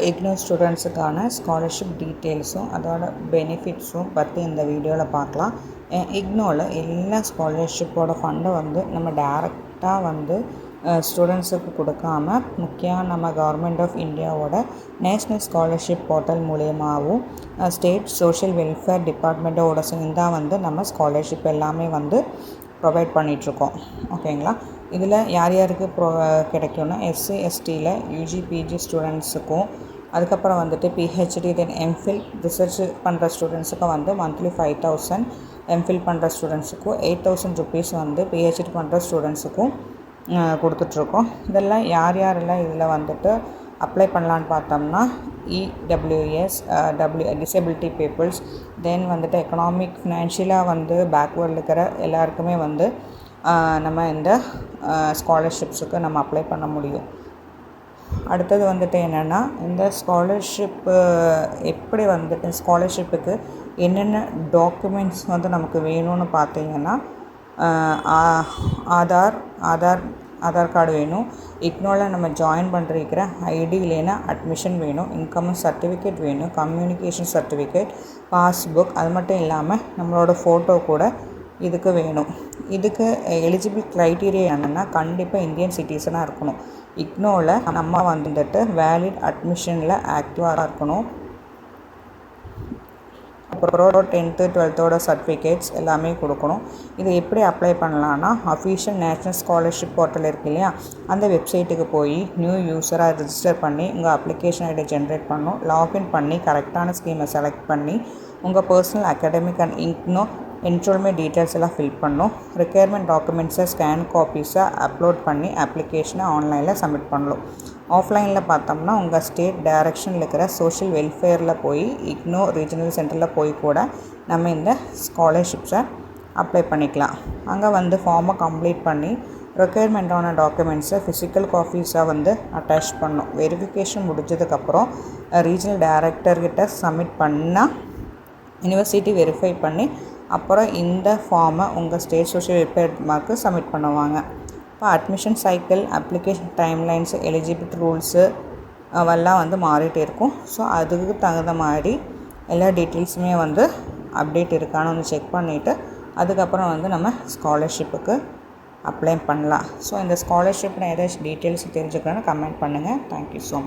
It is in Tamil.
இக்னோர் ஸ்டூடெண்ட்ஸுக்கான ஸ்காலர்ஷிப் டீட்டெயில்ஸும் அதோட பெனிஃபிட்ஸும் பற்றி இந்த வீடியோவில் பார்க்கலாம். இக்னோவில் எல்லா ஸ்காலர்ஷிப்போட ஃபண்டை வந்து நம்ம டைரெக்டாக வந்து ஸ்டூடெண்ட்ஸுக்கு கொடுக்காம முக்கியமாக நம்ம கவர்மெண்ட் ஆஃப் இந்தியாவோட நேஷ்னல் ஸ்காலர்ஷிப் போர்ட்டல் மூலியமாகவும் ஸ்டேட் சோஷியல் வெல்ஃபேர் டிபார்ட்மெண்ட்டோட சேர்ந்தா வந்து நம்ம ஸ்காலர்ஷிப் எல்லாமே வந்து ப்ரொவைட் பண்ணிகிட்ருக்கோம். ஓகேங்களா? இதில் யார் யாருக்கு கிடைக்கும்னா எஸ்சி எஸ்டியில் யூஜி பிஜி ஸ்டூடெண்ட்ஸுக்கும், அதுக்கப்புறம் வந்துட்டு பிஹெச்டி தென் எம்ஃபில் ரிசர்ச் பண்ணுற ஸ்டூடெண்ட்ஸுக்கும் வந்து மந்த்லி 5,000, எம்ஃபில் பண்ணுற ஸ்டூடெண்ட்ஸுக்கும் 8,000 ருபீஸ் வந்து பிஹெச்டி பண்ணுற ஸ்டூடெண்ட்ஸுக்கும் கொடுத்துட்ருக்கோம். இதெல்லாம் யார் யாரெல்லாம் இதில் வந்துட்டு அப்ளை பண்ணலான்னு பார்த்தோம்னா இடபிள்யூஎஸ், டிசபிலிட்டி பீப்புள்ஸ், தென் வந்துட்டு எக்கனாமிக் ஃபினான்ஷியலாக வந்து பேக்வேர்டில் இருக்கிற எல்லாருக்குமே வந்து நம்ம இந்த ஸ்காலர்ஷிப்ஸுக்கு நம்ம அப்ளை பண்ண முடியும். அடுத்தது வந்துட்டு என்னென்னா, இந்த ஸ்காலர்ஷிப்பு எப்படி வந்துட்டு ஸ்காலர்ஷிப்புக்கு என்னென்ன டாக்குமெண்ட்ஸ் வந்து நமக்கு வேணும்னு பார்த்தீங்கன்னா, ஆதார் கார்டு வேணும், இக்னோவில் நம்ம ஜாயின் பண்ணிருக்கிற ஐடி இல்லைன்னா அட்மிஷன் வேணும், இன்கம் சர்டிஃபிகேட் வேணும், கம்யூனிகேஷன் சர்டிஃபிகேட், பாஸ்புக், அது மட்டும் இல்லாமல் நம்மளோட ஃபோட்டோ கூட இதுக்கு வேணும். இதுக்கு எலிஜிபிள் க்ரைட்டீரியா என்னென்னா, கண்டிப்பாக இந்தியன் சிட்டிசனாக இருக்கணும். இக்னோவில் நம்ம வந்துட்டு வேலிட் அட்மிஷனில் ஆக்டிவாக இருக்கணும். அப்புறம் 10th 12th சர்டிஃபிகேட்ஸ் எல்லாமே கொடுக்கணும். இதை எப்படி அப்ளை பண்ணலான்னா, அஃபிஷியல் நேஷ்னல் ஸ்காலர்ஷிப் போர்ட்டல் இருக்கு இல்லையா, அந்த வெப்சைட்டுக்கு போய் நியூ யூஸராக ரிஜிஸ்டர் பண்ணி உங்கள் அப்ளிகேஷன் ஐடி ஜென்ரேட் பண்ணணும். லாகின் பண்ணி கரெக்டான ஸ்கீமை செலக்ட் பண்ணி உங்கள் personal academic and IGNOU enrolment details எல்லாம் ஃபில் பண்ணணும். ரிக்யர்மெண்ட் டாக்குமெண்ட்ஸை ஸ்கேன் காப்பீஸை அப்லோட் பண்ணி அப்ளிகேஷனை ஆன்லைனில் சப்மிட் பண்ணணும். ஆஃப்லைனில் பார்த்தோம்னா உங்கள் ஸ்டேட் டைரக்ஷனில் இருக்கிற சோஷியல் வெல்ஃபேரில் போய் இக்னோ ரீஜனல் சென்டரில் போய் கூட நம்ம இந்த ஸ்காலர்ஷிப்ஸை அப்ளை பண்ணிக்கலாம். அங்கே வந்து ஃபார்மை கம்ப்ளீட் பண்ணி ரெக்யர்மெண்ட்டான டாக்குமெண்ட்ஸை ஃபிசிக்கல் காப்பீஸாக வந்து அட்டாச் பண்ணணும். வெரிஃபிகேஷன் முடிஞ்சதுக்கப்புறம் ரீஜனல் டைரக்டர்கிட்ட சப்மிட் பண்ணால் யூனிவர்சிட்டி வெரிஃபை பண்ணி அப்புறம் இந்த ஃபார்மை உங்கள் ஸ்டேட் சோஷியல் வெல்ஃபேர் மார்க்கு சப்மிட் பண்ணுவாங்க. இப்போ admission cycle, application timelines, eligibility rules அவெல்லாம் வந்து மாறிட்டே இருக்கும். ஸோ அதுக்கு தகுந்த மாதிரி எல்லா டீட்டெயில்ஸுமே வந்து அப்டேட் இருக்கான்னு வந்து செக் பண்ணிவிட்டு அதுக்கப்புறம் வந்து நம்ம ஸ்காலர்ஷிப்புக்கு அப்ளை பண்ணலாம். ஸோ இந்த ஸ்காலர்ஷிப்பில் ஏதாச்சும் டீட்டெயில்ஸ் தெரிஞ்சுக்கணும்னு கமெண்ட் பண்ணுங்கள். Thank you so much.